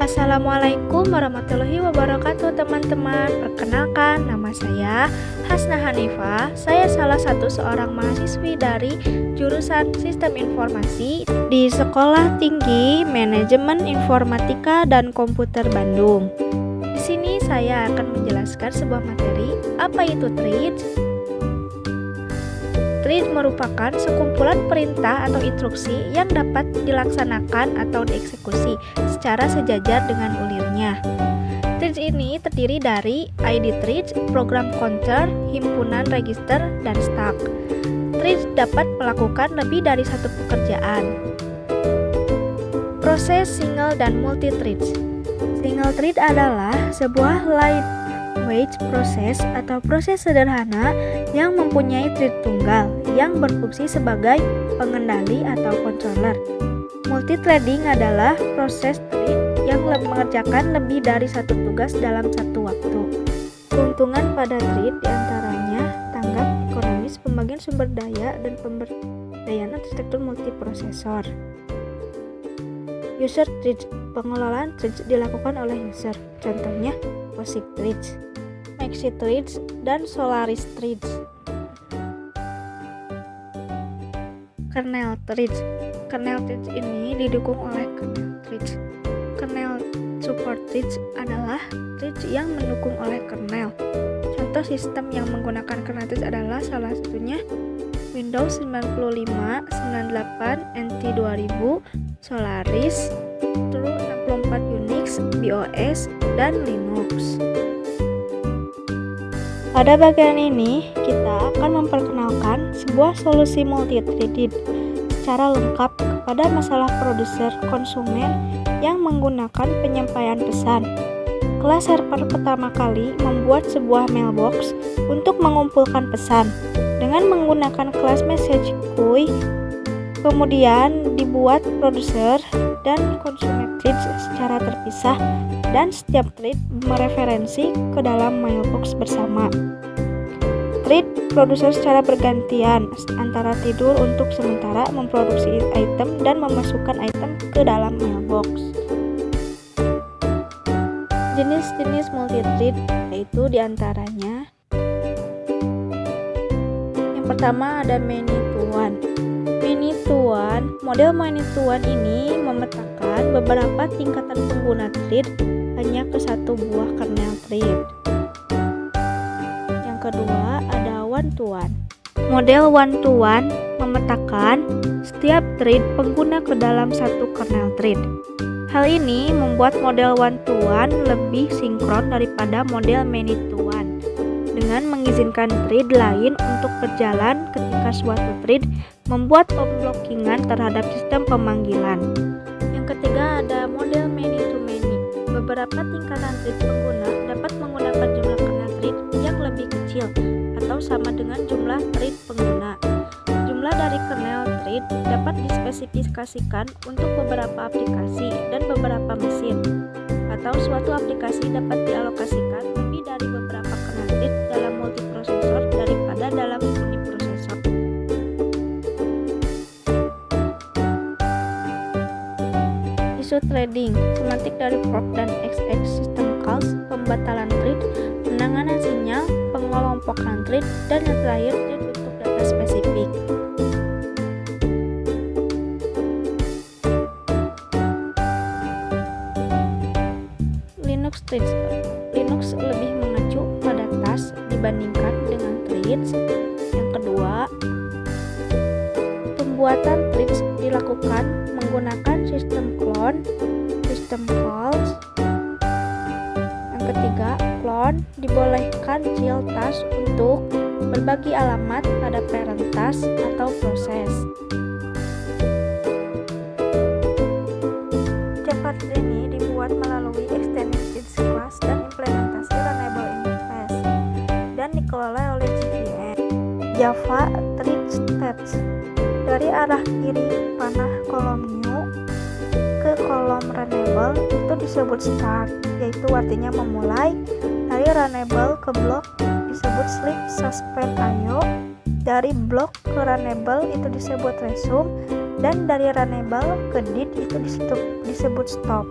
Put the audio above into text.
Assalamualaikum warahmatullahi wabarakatuh teman-teman. Perkenalkan, nama saya Hasna Hanifah. Saya salah satu seorang mahasiswi dari jurusan Sistem Informasi di Sekolah Tinggi Manajemen Informatika dan Komputer Bandung. Di sini saya akan menjelaskan sebuah materi, apa itu threads. Thread merupakan sekumpulan perintah atau instruksi yang dapat dilaksanakan atau dieksekusi secara sejajar dengan ulirnya. Threads ini terdiri dari ID threads, program counter, himpunan register, dan stack. Threads dapat melakukan lebih dari satu pekerjaan. Proses single dan multi threads. Single thread adalah sebuah lightweight proses atau proses sederhana yang mempunyai thread tunggal yang berfungsi sebagai pengendali atau controller. Multithreading adalah proses thread yang mengerjakan lebih dari satu tugas dalam satu waktu. Keuntungan pada thread diantaranya tanggap ekonomis, pembagian sumber daya, dan pemberdayaan arsitektur multiprosesor. User threads, pengelolaan threads dilakukan oleh user, contohnya POSIX threads, Maxi threads, dan Solaris threads. Kernel threads. Kernel threads ini didukung oleh kernel threads. Kernel support threads adalah threads yang mendukung oleh kernel. Contoh sistem yang menggunakan kernel threads adalah salah satunya Windows 95, 98, NT 2000, Solaris, True 64 Unix, BOS, dan Linux. Pada bagian ini, kita akan memperkenalkan sebuah solusi multi-threaded secara lengkap kepada masalah produser konsumen yang menggunakan penyampaian pesan. Kelas server pertama kali membuat sebuah mailbox untuk mengumpulkan pesan dengan menggunakan kelas message queue. Kemudian dibuat produser dan konsumen threads secara terpisah dan setiap thread mereferensi ke dalam mailbox bersama. Thread produser secara bergantian antara tidur untuk sementara memproduksi item dan memasukkan item ke dalam mailbox. Jenis-jenis multithread yaitu diantaranya yang pertama ada many to one. Many to one, model many to one ini memetakan beberapa tingkatan pengguna thread hanya ke satu buah kernel thread. Yang kedua ada one to one. Model one to one memetakan setiap thread pengguna ke dalam satu kernel thread. Hal ini membuat model one to one lebih sinkron daripada model many to one dengan mengizinkan thread lain untuk berjalan ketika suatu thread membuat pemblockingan terhadap sistem pemanggilan. Yang ketiga ada model many to many. Beberapa tingkatan thread pengguna dapat menggunakan jumlah kernel thread yang lebih kecil atau sama dengan jumlah thread pengguna. Jumlah dari kernel thread dapat dispesifikasikan untuk beberapa aplikasi dan beberapa mesin, atau suatu aplikasi dapat dialokasikan lebih dari beberapa kernel thread dalam multiprosesor daripada dalam uniprosesor. Isu threading, semantik dari fork dan XX, system calls, pembatalan thread, penanganan sinyal, pengelompokan thread, dan yang terakhir thread untuk data spesifik. Linux threads. Linux lebih mengacu pada task dibandingkan dengan threads. Yang kedua, pembuatan threads dilakukan menggunakan sistem clone, sistem calls. Yang ketiga, clone dibolehkan child task untuk berbagi alamat pada parent task atau proses. Java ini dibuat melalui extended threads class dan implementasi runnable interface dan dikelola oleh JVM. Java thread stats. Dari arah kiri panah kolom new ke kolom runnable itu disebut start, yaitu artinya memulai. Dari runnable ke blok disebut sleep suspend IO. Dari blok ke runnable itu disebut resume. Dan dari runnable ke did itu disebut stop.